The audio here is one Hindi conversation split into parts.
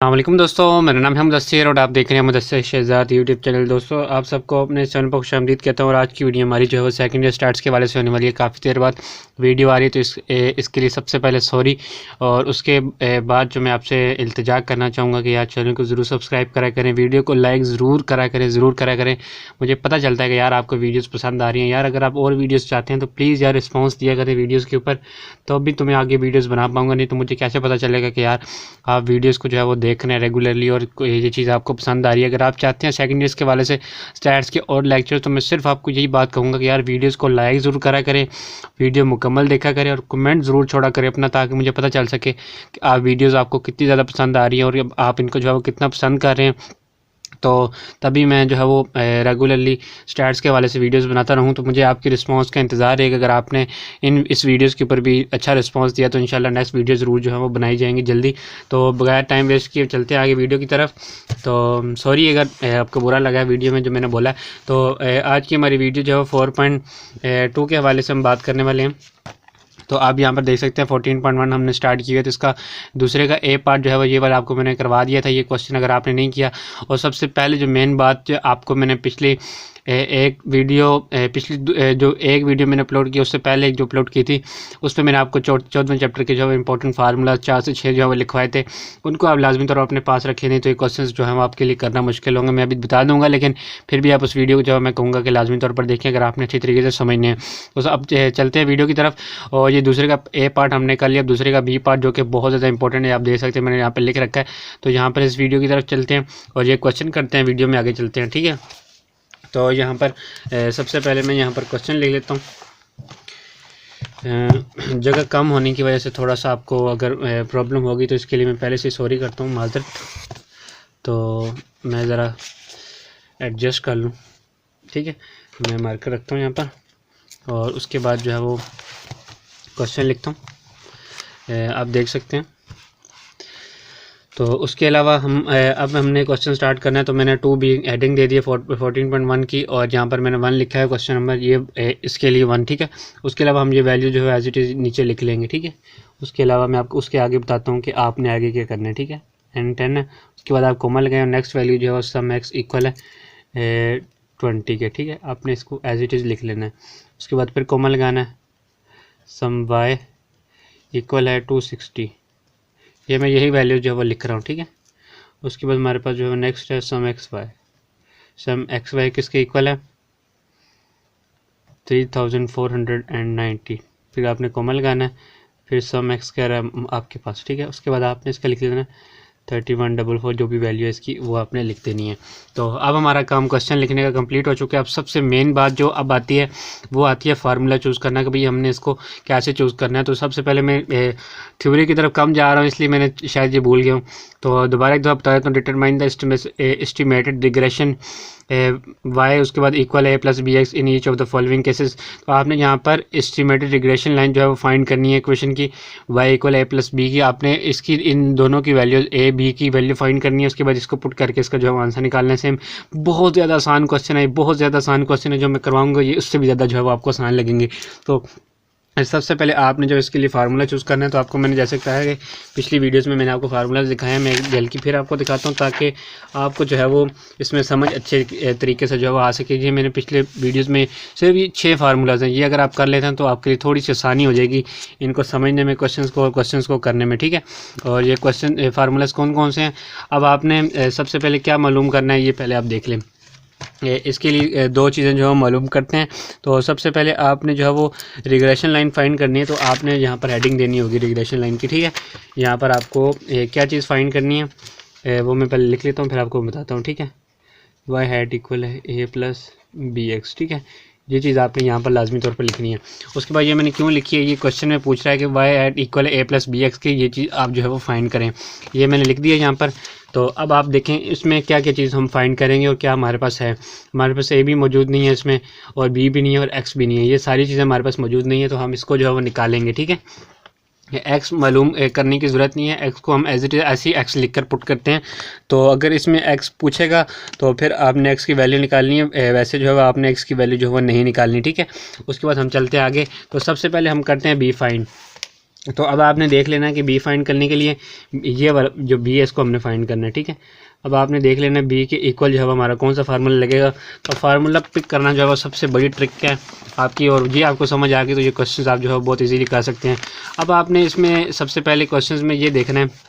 अस्सलामुअलैकुम दोस्तों, मेरा नाम है मुदस्सिर और आप देख रहे हैं मुदस्सिर शहजाद यूट्यूब चैनल। दोस्तों, आप सबको अपने चैनल पर खुशामदीद कहता हूँ और आज की वीडियो हमारी जो है वो सेकंड ईयर स्टार्ट्स के वाले से होने वाली है। काफ़ी देर बाद वीडियो आ रही है तो इसके लिए सबसे पहले सॉरी। और उसके बाद जो मैं आपसे इल्तिजा करना चाहूँगा कि यार चैनल को ज़रूर सब्सक्राइब करा करें, वीडियो को लाइक ज़रूर करा करें। मुझे पता चलता है कि यार आपको वीडियोज़ पसंद आ रही हैं। यार अगर आप और वीडियोज़ चाहते हैं तो प्लीज़ यार रिस्पॉन्स दिया करें वीडियोज़ के ऊपर, तो अभी तो मैं आगे वीडियोज़ बना पाऊँगा, नहीं तो मुझे कैसे पता चलेगा कि यार आप वीडियोज़ को जो है वो देख रहे हैं रेगुलरली और ये चीज़ आपको पसंद आ रही है। अगर आप चाहते हैं सेकंड ईयर्स के वाले से स्टैट्स के और लेक्चर, तो मैं सिर्फ आपको यही बात कहूँगा कि यार वीडियोज़ को लाइक ज़रूर करा करें, वीडियो मुकम्मल देखा करें और कमेंट ज़रूर छोड़ा करें अपना, ताकि मुझे पता चल सके कि आप वीडियोज़ आपको कितनी ज़्यादा पसंद आ रही है और आप इनको जो है वो कितना पसंद कर रहे हैं। तो तभी मैं जो है वो रेगुलरली स्टैट्स के वाले से वीडियोस बनाता रहूँ। तो मुझे आपकी रिस्पांस का इंतज़ार है कि अगर आपने इस वीडियोस के ऊपर भी अच्छा रिस्पांस दिया तो इंशाल्लाह नेक्स्ट वीडियो ज़रूर जो है वो बनाई जाएंगी जल्दी। तो बगैर टाइम वेस्ट किए चलते हैं आगे वीडियो की तरफ। तो सॉरी अगर आपको बुरा लगा वीडियो में जो मैंने बोला। तो आज की हमारी वीडियो जो है 4.2 के हवाले से हम बात करने वाले हैं। तो आप यहाँ पर देख सकते हैं 14.1 हमने स्टार्ट किया, तो इसका दूसरे का ए पार्ट जो है वो ये वाला आपको मैंने करवा दिया था, ये क्वेश्चन अगर आपने नहीं किया। और सबसे पहले जो मेन बात जो आपको मैंने पिछली एक वीडियो मैंने अपलोड की, उससे पहले एक जो अपलोड की थी उस पर मैंने आपको 14वें चैप्टर के जो इंपॉर्टेंट फार्मूला 4 से 6 जो है वो लिखवाए थे, उनको आप लाजमी तौर पर अपने पास रखें, नहीं तो ये क्वेश्चन जो है वो आपके लिए करना मुश्किल होंगे। मैं अभी बता दूंगा, लेकिन फिर भी आप उस वीडियो को जो है मैं कहूँगा कि लाजमी तौर पर देखें अगर आपने अच्छी तरीके से समझने हैं। तो अब चलते हैं वीडियो की तरफ। और ये दूसरे का ए पार्ट हमने कर लिया, अब दूसरे का बी पार्ट जो कि बहुत ज़्यादा इंपॉर्टेंट है, आप देख सकते हैं मैंने यहाँ पर लिख रखा है। तो यहाँ पर इस वीडियो की तरफ चलते हैं और ये क्वेश्चन करते हैं, वीडियो में आगे चलते हैं, ठीक है। तो यहाँ पर सबसे पहले मैं यहाँ पर क्वेश्चन लिख लेता हूँ। जगह कम होने की वजह से थोड़ा सा आपको अगर प्रॉब्लम होगी तो इसके लिए मैं पहले से सॉरी करता हूँ, माज़रत। तो मैं ज़रा एडजस्ट कर लूँ, ठीक है। मैं मार्कर रखता हूँ यहाँ पर और उसके बाद जो है वो क्वेश्चन लिखता हूँ, आप देख सकते हैं। तो उसके अलावा अब हमने क्वेश्चन स्टार्ट करना है। तो मैंने 2 भी हेडिंग दे दी है 14.1 की, और यहाँ पर मैंने 1 लिखा है क्वेश्चन नंबर, ये इसके लिए 1, ठीक है। उसके अलावा हम ये वैल्यू जो है एज इट इज़ नीचे लिख लेंगे, ठीक है। उसके अलावा मैं आपको उसके आगे बताता हूँ कि आपने आगे क्या करना है, ठीक है। N10 है, उसके बाद आप कोमा लगाएं और नेक्स्ट वैल्यू जो है सम एक्स इक्वल है 20 के, ठीक है। आपने इसको एज इट इज़ लिख लेना है। उसके बाद फिर कोमा लगाना है, सम वाई इक्वल है 260, ये मैं यही वैल्यू जो है वो लिख रहा हूँ, ठीक है। उसके बाद हमारे पास जो है नेक्स्ट है सम एक्स वाई किसके इक्वल है 3490। फिर आपने कोमा लगाना है, फिर सम एक्स कह रहा है आपके पास, ठीक है। उसके बाद आपने इसका लिख देना है 3144, जो भी वैल्यू है इसकी वो आपने लिख देनी है। तो अब हमारा काम क्वेश्चन लिखने का कंप्लीट हो चुका है। अब सबसे मेन बात जो अब आती है वो आती है फार्मूला चूज़ करना, कि भाई हमने इसको कैसे चूज़ करना है। तो सबसे पहले मैं थ्योरी की तरफ कम जा रहा हूँ, इसलिए मैंने शायद ये भूल गया हूँ। तो दोबारा एक दफ़ा बता देता हूँ। Determine the estimated regression Y, उसके बाद equal a plus b x in each of the following cases. तो आपने यहाँ पर एस्टिमेटेड रिग्रेशन लाइन जो है वो फाइंड करनी है क्वेश्चन की, Y equal a plus B की। आपने इसकी इन दोनों की वैल्यू ए बी की वैल्यू फाइंड करनी है, उसके बाद इसको पुट करके इसका जो है आंसर निकालना है। सेम बहुत ज़्यादा आसान क्वेश्चन है, बहुत ज़्यादा आसान क्वेश्चन है जो मैं करवाऊँगा, ये उससे भी ज़्यादा जो है वो आपको आसान लगेंगे। तो सबसे पहले आपने जो इसके लिए फार्मूला चूज़ करना है, तो आपको मैंने जैसे कहा है कि पिछली वीडियोस में मैंने आपको फार्मूला दिखाया है, मैं बल्कि फिर आपको दिखाता हूँ ताकि आपको जो है वो इसमें समझ अच्छे तरीके से जो है वो आ सके। ये मैंने पिछले वीडियोस में सिर्फ ये 6 फार्मूलाज हैं, ये अगर आप कर लेते हैं तो आपके लिए थोड़ी सी आसानी हो जाएगी इनको समझने में, क्वेश्चन को करने में, ठीक है। और ये क्वेश्चन फार्मूलाज कौन कौन से हैं, अब आपने सबसे पहले क्या मालूम करना है ये पहले आप देख लें। इसके लिए 2 चीज़ें जो हम मालूम करते हैं। तो सबसे पहले आपने जो है वो रिग्रेशन लाइन फाइंड करनी है, तो आपने यहाँ पर हेडिंग देनी होगी रिग्रेशन लाइन की, ठीक है। यहाँ पर आपको क्या चीज़ फाइंड करनी है वो मैं पहले लिख लेता हूँ, फिर आपको बताता हूँ, ठीक है। वाई हैट इक्वल है ए प्लस बी एक्स, ठीक है। ये चीज़ आपने यहाँ पर लाजमी तौर पर लिखनी है। उसके बाद ये मैंने क्यों लिखी है, ये क्वेश्चन में पूछ रहा है कि वाई हैट इक्वल है ए प्लस बी एक्स की, ये चीज़ आप जो है वो फाइंड करें, ये मैंने लिख दिया यहाँ पर। तो अब आप देखें इसमें क्या क्या चीज़ हम फाइंड करेंगे और क्या हमारे पास है। हमारे पास ए भी मौजूद नहीं है इसमें, और बी भी नहीं है, और एक्स भी नहीं है, ये सारी चीज़ें हमारे पास मौजूद नहीं है। तो हम इसको जो है वो निकालेंगे, ठीक है। एक्स मालूम करने की ज़रूरत नहीं है, एक्स को हम एज इट इज़ ऐसी एक्स लिख कर पुट करते हैं। तो अगर इसमें एक्स पूछेगा तो फिर आपने एक्स की वैल्यू निकालनी है, वैसे जो है आपने एक्स की वैल्यू जो है वो नहीं निकालनी, ठीक है। उसके बाद हम चलते हैं आगे। तो सबसे पहले हम करते हैं बी फाइंड। तो अब आपने देख लेना है कि बी फाइंड करने के लिए ये वाला जो बी है इसको हमने फाइंड करना है, ठीक है। अब आपने देख लेना है बी के इक्वल जो है हमारा कौन सा फार्मूला लगेगा। तो फार्मूला पिक करना जो है वो सबसे बड़ी ट्रिक है आपकी, और ये आपको समझ आ गई तो ये क्वेश्चन आप जो है बहुत ईजीली कर सकते हैं। अब आपने इसमें सबसे पहले क्वेश्चन में ये देखना है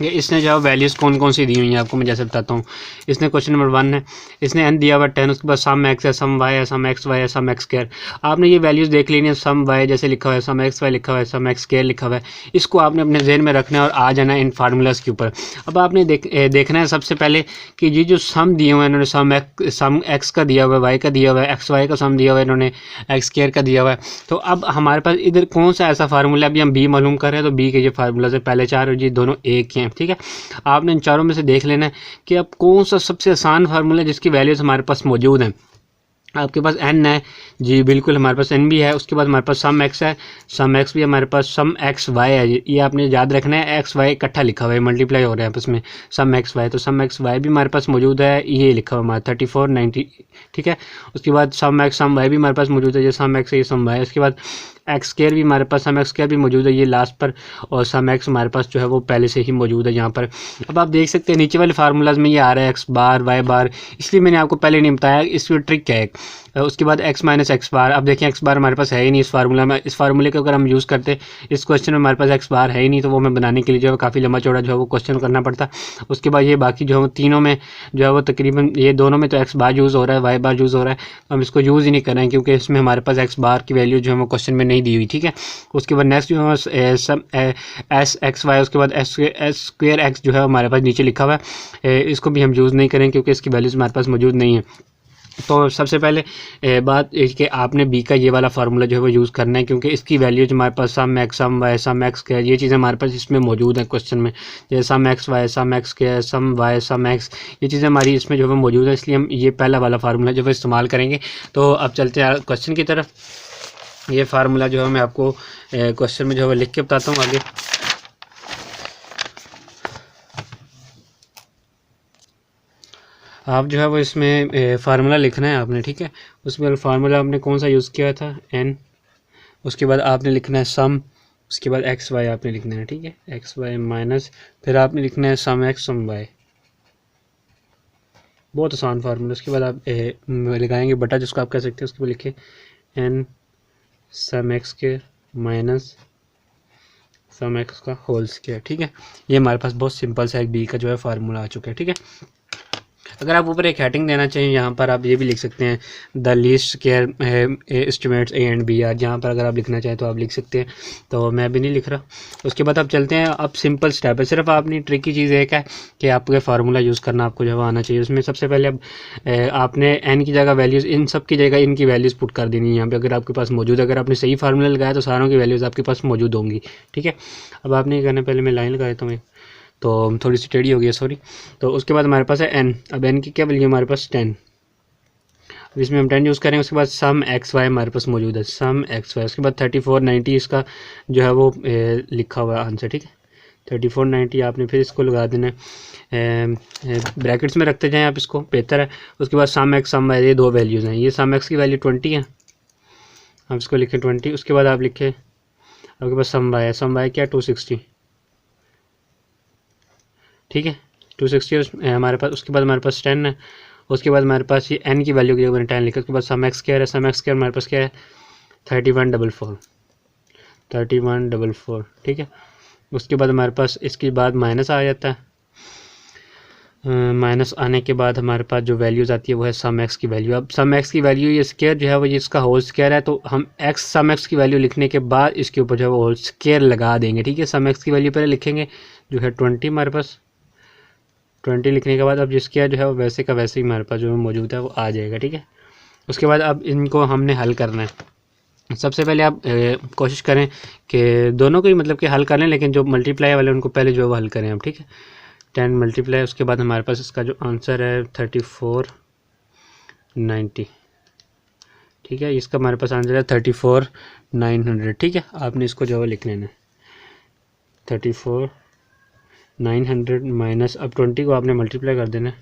ये इसने जो वैल्यूज़ कौन कौन सी दी हुई हैं आपको मैं जैसे बताता हूँ। इसने क्वेश्चन नंबर 1 है, इसने n दिया हुआ 10, उसके बाद सम x है, सम y है, सम x y है, सम x स्क्वायर। आपने ये वैल्यूज़ देख लेनी है, सम y जैसे लिखा हुआ है, सम x y लिखा हुआ है, सम x स्क्वायर लिखा हुआ है, इसको आपने अपने जहन में रखना है और आ जाना है इन फार्मूलाज़ के ऊपर। अब आपने देखना है सबसे पहले कि ये जो सम दिए हुए हैं इन्होंने सम x का दिया हुआ है, y का दिया हुआ है, एक्स वाई का सम दिया हुआ है इन्होंने, x स्क्वायर का दिया हुआ है। तो अब हमारे पास इधर कौन सा ऐसा फार्मूला, अभी हम b मालूम कर रहे हैं तो b के ये फार्मूला से पहले 4 और ये दोनों एक ही हैं, ठीक है। आपने इन चारों में से देख लेना है कि अब कौन सा सबसे आसान फार्मूला है जिसकी वैल्यूज़ हमारे पास मौजूद हैं। आपके पास n है जी, बिल्कुल हमारे पास n भी है, उसके बाद हमारे पास सम x है, सम x भी हमारे पास, सम x y है, ये आपने याद रखना है, x y इकट्ठा लिखा हुआ है, मल्टीप्लाई हो रहा है आपस में, सम x y, तो सम x y भी हमारे पास मौजूद है, ये लिखा हुआ हमारा 3490, ठीक है। उसके बाद सम x सम y भी हमारे पास मौजूद है, ये सम x है, ये सम y। उसके बाद एक्स स्क्वायर भी हमारे पास, सम एक्स स्क्वायर भी मौजूद है ये लास्ट पर, और सम एक्स हमारे पास जो है वो पहले से ही मौजूद है यहाँ पर। अब आप देख सकते हैं नीचे वाले फार्मूलाज में ये आ रहा है एक्स बार वाई बार, इसलिए मैंने आपको पहले नहीं बताया, इसमें ट्रिक क्या है। उसके बाद एक्स माइनस एक्स बार, अब देखें एक्स बार हमारे पास है ही नहीं इस फार्मूला में, इस फार्मूले को अगर हम यूज़ करते इस क्वेश्चन में हमारे पास एक्स बार है ही नहीं, तो वो हमें बनाने के लिए जो है काफ़ी लंबा चौड़ा जो है वो क्वेश्चन करना पड़ता। उसके बाद ये बाकी जो है तीनों में जो है वो तकरीबन ये दोनों में तो एक्स बार यूज़ हो रहा है, वाई बार यूज़ हो रहा है, तो हम इसको यूज़ ही नहीं कर रहे हैं क्योंकि इसमें हमारे पास एक्स बार की वैल्यू जो है वो क्वेश्चन में नहीं दी हुई, ठीक है। उसके बाद नेक्स्ट जो है सम एस एक्स वाई, उसके बाद एस स्क्वायर एक्स जो है हमारे पास नीचे लिखा हुआ है, इसको भी हम यूज़ नहीं करें क्योंकि इसकी वैल्यूज़ हमारे पास मौजूद नहीं है। तो सबसे पहले बात कि आपने बी का ये वाला फार्मूला जो है वो यूज़ करना है क्योंकि इसकी वैल्यूज हमारे पास सम एक्स सम वाई सम एक्स के, ये चीज़ें हमारे पास इसमें मौजूद हैं क्वेश्चन में, जैसे सम एक्स वाई सम एक्स के, सम वाई सम एक्स, ये चीज़ें हमारी इसमें जो है मौजूद है, इसलिए हम ये पहला वाला फार्मूला जो है इस्तेमाल करेंगे। तो अब चलते हैं क्वेश्चन की तरफ। ये फार्मूला जो है मैं आपको क्वेश्चन में जो है वो लिख के बताता हूँ आगे। आप जो है वो इसमें फार्मूला लिखना है आपने, ठीक है। उसमें फार्मूला आपने कौन सा यूज़ किया था, n, उसके बाद आपने लिखना है सम, उसके बाद एक्स वाई आपने लिखना है, ठीक है, एक्स वाई माइनस, फिर आपने लिखना है सम एक्स सम वाई, बहुत आसान फार्मूला। उसके बाद आप लगाएंगे बटा जिसको आप कह सकते हैं, उसके बाद लिखे n सम एक्स के माइनस सम एक्स का होल स्क्वायर, ठीक है। ये हमारे पास बहुत सिंपल सा एक बी का जो है फार्मूला आ चुका है, ठीक है। अगर आप ऊपर एक हेडिंग देना चाहिए यहाँ पर आप ये भी लिख सकते हैं the least square estimates a and b are, जहाँ पर अगर आप लिखना चाहें तो आप लिख सकते हैं, तो मैं भी नहीं लिख रहा। उसके बाद आप चलते हैं, अब सिंपल स्टेप है, सिर्फ आपने ट्रिक की चीज़ एक है कि आपको फार्मूला यूज़ करना आपको जो है आना चाहिए। उसमें सबसे पहले अब आपने एन की जगह वैल्यूज़, इन सब की जगह इनकी वैल्यूज़ पुट कर देनी है यहाँ पर, अगर आपके पास मौजूद है, अगर आपने सही फार्मूला लगाया तो सारों की वैल्यूज़ आपके पास मौजूद होंगी, ठीक है। अब आपने ये करना, पहले मैं लाइन लगा देता हूँ तो थोड़ी सी टेढ़ी हो गई है, सॉरी। तो उसके बाद हमारे पास है n, अब n की क्या वैल्यू हमारे पास 10, अब इसमें हम 10 यूज़ करेंगे। उसके बाद सम एक्स वाई हमारे पास मौजूद है, सम एक्स वाई, उसके बाद 3490 इसका जो है वो लिखा हुआ है आंसर, ठीक है। 3490 आपने फिर इसको लगा देना है, ब्रैकेट्स में रखते जाएँ आप, इसको बेहतर है। उसके बाद सम एक्स सम वाई, ये दो वैल्यूज़ हैं, ये सम एक्स की वैल्यू 20 है, आप इसको लिखें 20। उसके बाद आप लिखें आपके पास सम वाई है, सम वाई क्या 260, ठीक है, 260 हमारे पास। उसके बाद हमारे पास 10 है, उसके बाद हमारे पास ये n की वैल्यू की जगह 10 लिखा, उसके बाद सम एक्स स्क्वायर है, सम एक्स स्क्वायर हमारे पास क्या है 3144, ठीक है। उसके बाद हमारे पास इसके बाद माइनस आ जाता है, माइनस आने के बाद हमारे पास जो वैल्यूज़ आती है वो है सम एक्स की वैल्यू। अब सम एक्स की वैल्यू ये स्क्वायर जो है वो ये इसका होल स्क्वायर है, तो हम एक्स सम एक्स की वैल्यू लिखने के बाद इसके ऊपर जो है वो होल स्क्वायर लगा देंगे, ठीक है। सम एक्स की वैल्यू पहले लिखेंगे जो है 20, हमारे पास 20 लिखने के बाद अब जिसका जो है वो वैसे का वैसे ही हमारे पास जो मौजूद है वो आ जाएगा, ठीक है। उसके बाद अब इनको हमने हल करना है। सबसे पहले आप कोशिश करें कि दोनों को ही मतलब कि हल कर लें, लेकिन जो मल्टीप्लाई वाले उनको पहले जो है वो हल करें आप, ठीक है। 10 मल्टीप्लाई, उसके बाद हमारे पास इसका जो आंसर है 3490, ठीक है। इसका हमारे पास आंसर है 34900, ठीक है। आपने इसको जो है लिख लेना है 34900 माइनस, अब 20 को आपने मल्टीप्लाई कर देना है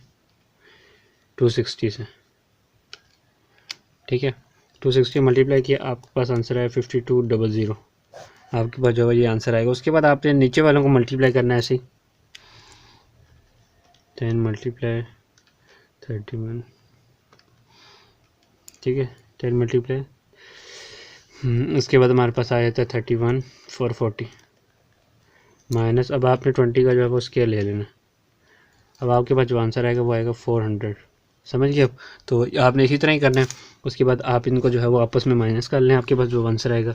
260 से, ठीक है। 260 मल्टीप्लाई किया, आपके पास आंसर है 5200, आपके पास जो है ये आंसर आएगा। उसके बाद आपने नीचे वालों को मल्टीप्लाई करना है ऐसे ही, 10 मल्टीप्लाई 31, ठीक है, 10 मल्टीप्लाई, उसके बाद हमारे पास आ जाता है 31 440 माइनस, अब आपने 20 का जो है वो स्केयर ले लेना। अब आपके पास जो आंसर आएगा वो आएगा 400, समझ गए। अब तो आपने इसी तरह ही करना है। उसके बाद आप इनको जो है वो आपस में माइनस कर लें, आपके पास जो आंसर आएगा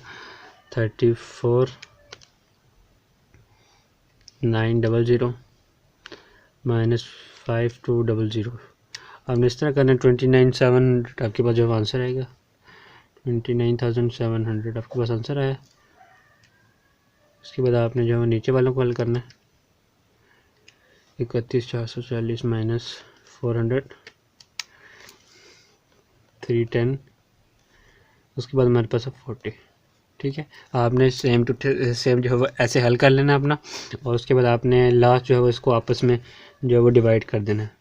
34,900 माइनस 5200। आपने इस तरह करना है, 29,700 आपके पास जो आंसर आएगा, 29,700 आपके पास आंसर आया। उसके बाद आपने जो है नीचे वालों को हल करना है, 31,440 माइनस 400 310, उसके बाद हमारे पास 40, ठीक है। आपने सेम जो है वो ऐसे हल कर लेना अपना, और उसके बाद आपने लास्ट जो है वो इसको आपस में जो है वो डिवाइड कर देना है।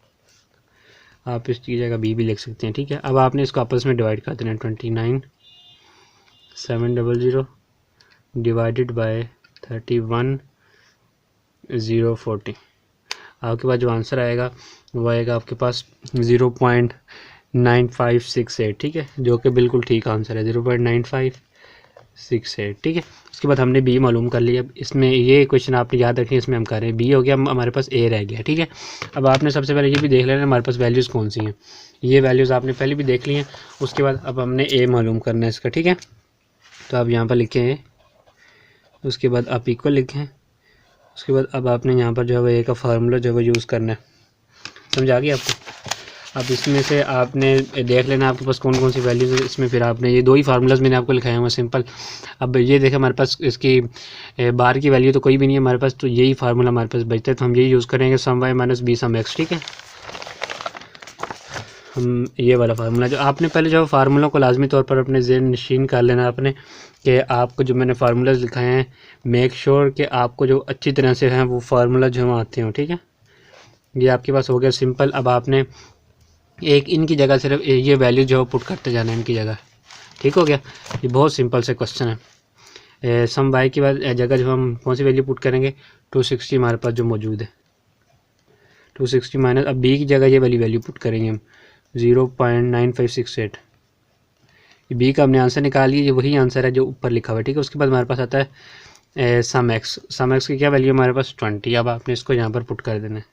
आप इसकी जगह बी भी लिख सकते हैं, ठीक है। अब आपने इसको आपस में डिवाइड कर देना है, 29,700 डिवाइडेड बाय 31,040। आपके पास जो आंसर आएगा वो आएगा आपके पास 0.9568, ठीक है, जो कि बिल्कुल ठीक आंसर है, 0.9568, ठीक है। उसके बाद हमने बी मालूम कर लिया। अब इसमें ये क्वेश्चन आपने याद रखिए, इसमें हम कर रहे हैं बी हो गया, हमारे पास ए रह गया, ठीक है। अब आपने सबसे पहले ये भी देख लेना हमारे पास वैल्यूज़ कौन सी हैं, ये वैल्यूज़ आपने पहले भी देख ली हैं। उसके बाद अब हमने ए मालूम करना है इसका, ठीक है। तो आप यहाँ पर लिखें ए, उसके बाद आप इक्वल लिखें, उसके बाद अब आपने यहाँ पर जो है वो ए का फार्मूला जो है वो यूज़ करना है, समझ आ गई आपको। अब इसमें से आपने देख लेना आपके पास कौन कौन सी वैल्यूज़ है इसमें, फिर आपने ये दो ही फार्मूलाज मैंने आपको लिखाए हुए सिंपल। अब ये देखें हमारे पास इसकी बाहर की वैल्यू तो कोई भी नहीं है हमारे पास, तो यही फार्मूला हमारे पास बचता है, तो हम यही यूज़ करेंगे, sum y minus b sum x, ठीक है। हम ये वाला फार्मूला जो आपने पहले जो फार्मूला को लाजमी तौर पर अपने ज़हन नशीन कर लेना आपने, कि आपको जो मैंने फार्मूलाज लिखाए हैं मेक श्योर कि आपको जो अच्छी तरह से हैं वो फार्मूला जो हम आते हों, ठीक है। ये आपके पास हो गया सिंपल। अब आपने एक इनकी जगह सिर्फ ये वैल्यू जो है पुट करते जाना है इनकी जगह, ठीक हो गया। ये बहुत सिंपल से क्वेश्चन है। सम वाई की जगह जो हम कौन सी वैल्यू पुट करेंगे, 260 हमारे पास जो मौजूद है, 260 माइनस, अब बी की जगह ये वाली वैल्यू पुट करेंगे हम 0.9568। बी का हमने आंसर निकाल लिया, ये वही आंसर है जो ऊपर लिखा हुआ है, ठीक है। उसके बाद हमारे पास आता है सम एक्स की क्या वैल्यू हमारे पास 20। अब आपने इसको यहाँ पर पुट कर देना है,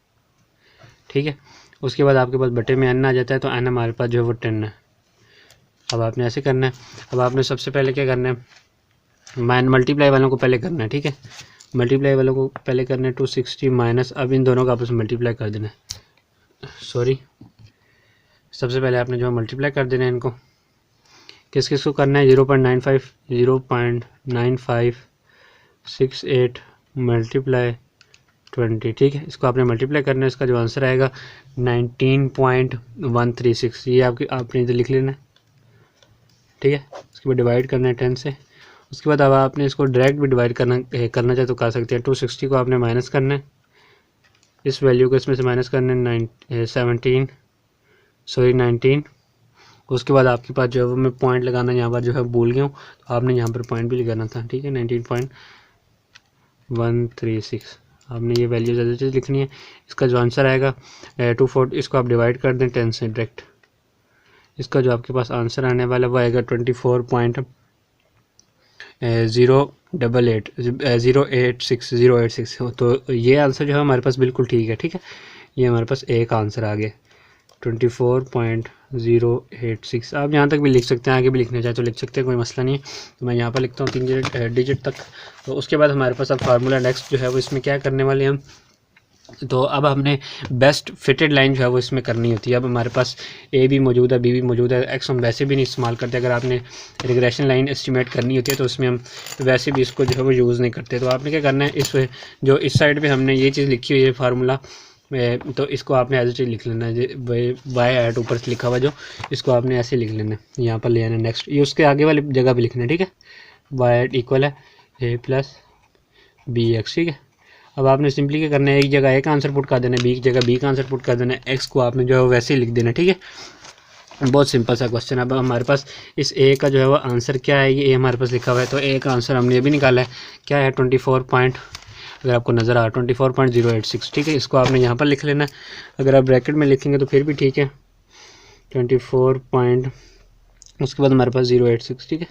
ठीक है। उसके बाद आपके पास बटे में एन आ जाता है, तो एन हमारे पास जो है वो 10 है। अब आपने ऐसे करना है। अब आपने सबसे पहले क्या करना है, मल्टीप्लाई वालों को पहले करना है, ठीक है। मल्टीप्लाई वालों को पहले करना है 260 माइनस, अब इन दोनों का आपस में मल्टीप्लाई कर देना है, सॉरी, सबसे पहले आपने जो है मल्टीप्लाई कर देना है इनको। किस किस को करना है, 0.9568 मल्टीप्लाई 20, ठीक है। इसको आपने मल्टीप्लाई करना है, इसका जो आंसर आएगा 19.136, ये आपने इधर लिख लेना है, ठीक है। उसके बाद डिवाइड करना है 10 से। उसके बाद अब आपने इसको डायरेक्ट भी डिवाइड करना चाहे तो कर सकते हैं। 260 को आपने माइनस करना है, इस वैल्यू को इसमें से माइनस करना है 19। उसके बाद आपके पास जो है वो मैं पॉइंट लगाना यहाँ पर जो है भूल गया हूँ, तो आपने यहाँ पर पॉइंट भी लगाना था, ठीक है। 19.136 आपने ये वैल्यू ज़्यादा चीज़ लिखनी है। इसका जो आंसर आएगा 240, इसको आप डिवाइड कर दें 10 से डायरेक्ट, इसका जो आपके पास आंसर आने वाला वो आएगा 24.086। तो ये आंसर जो है हमारे पास बिल्कुल ठीक है, ठीक है। ये हमारे पास एक आंसर आ गया 24.086। आप यहाँ तक भी लिख सकते हैं, आगे भी लिखना चाहे तो लिख सकते हैं, कोई मसला नहीं है। तो मैं यहाँ पर लिखता हूँ 3 डिजिट तक। तो उसके बाद हमारे पास अब फार्मूला नेक्स्ट जो है वो इसमें क्या करने वाले हम, तो अब हमने बेस्ट फिटेड लाइन जो है वो इसमें करनी होती है। अब हमारे पास ए भी मौजूद है, बी भी मौजूद है, एक्स हम वैसे भी नहीं इस्तेमाल करते। अगर आपने रिग्रेशन लाइन एस्टिमेट करनी होती है तो उसमें हम वैसे भी इसको जो है वो यूज़ नहीं करते। तो आपने क्या करना है, इस साइड पे हमने ये चीज़ लिखी हुई है फार्मूला, तो इसको आपने एज लिख लेना है, वाई एट ऊपर से लिखा हुआ जो, इसको आपने ऐसे लिख लेना है, यहाँ पर ले आना नेक्स्ट, ये उसके आगे वाली जगह भी लिखना है, ठीक है। वाई एट इक्वल है ए प्लस बी एक्स, ठीक है। अब आपने सिंपली क्या करना है, एक जगह ए का आंसर पुट कर देना है, बी की जगह बी का आंसर पुट कर देना है, एक्स को आपने जो है वैसे ही लिख देना, ठीक है। बहुत सिंपल सा क्वेश्चन। अब हमारे पास इस ए का जो है वो आंसर क्या है, ये ए हमारे पास लिखा हुआ है, तो ए का आंसर हमने ये भी निकाला है, क्या है 24 पॉइंट, अगर आपको नज़र आ 24.086, ठीक है। इसको आपने यहाँ पर लिख लेना है, अगर आप ब्रैकेट में लिखेंगे तो फिर भी ठीक है, 24 पॉइंट, उसके बाद हमारे पास 086, ठीक है,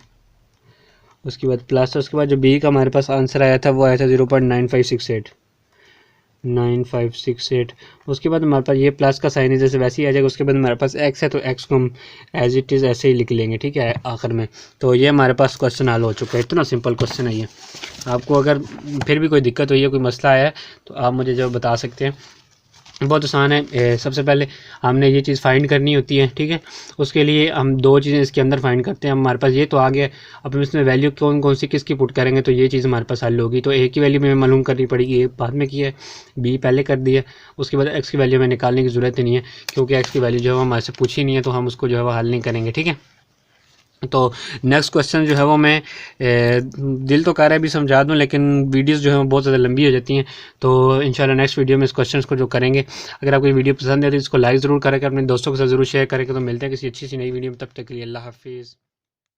उसके बाद प्लस, उसके बाद जो बी का हमारे पास आंसर आया था वो आया था 0.9568, उसके बाद हमारे पास ये प्लस का साइन है जैसे वैसे ही आ जाएगा। उसके बाद हमारे पास एक्स है तो एक्स को हम एज इट इज़ ऐसे ही लिख लेंगे, ठीक है, आखिर में। तो ये हमारे पास क्वेश्चन हल हो चुका है, इतना सिंपल क्वेश्चन है ये। आपको अगर फिर भी कोई दिक्कत हुई है, कोई मसला है, तो आप मुझे जो बता सकते हैं। बहुत आसान है। सबसे पहले हमने ये चीज़ फाइंड करनी होती है, ठीक है। उसके लिए हम दो चीज़ें इसके अंदर फाइंड करते हैं। हमारे पास ये तो आ गया, अब हम इसमें वैल्यू कौन कौन सी किसकी पुट करेंगे तो ये चीज़ हमारे पास हल होगी। तो ए की वैल्यू में मालूम करनी पड़ेगी, ए बाद में की है, बी पहले कर दी है। उसके बाद एक्स की वैल्यू में निकालने की ज़रूरत नहीं है, क्योंकि एक्स की वैल्यू जो है हमारे से पूछी नहीं है, तो हम उसको जो है वो हल नहीं करेंगे, ठीक है। तो नेक्स्ट क्वेश्चन जो है वो मैं दिल तो कर रहा है भी समझा दूं, लेकिन वीडियोस जो है वो बहुत ज़्यादा लंबी हो जाती हैं। तो इंशाल्लाह नेक्स्ट वीडियो में इस क्वेश्चन को जो करेंगे। अगर आपको वीडियो पसंद है तो इसको लाइक ज़रूर करें, अपने दोस्तों के साथ ज़रूर शेयर करें। तो मिलते हैं किसी अच्छी सी नई वीडियो में, तब तक के लिए अल्लाह हाफिज़।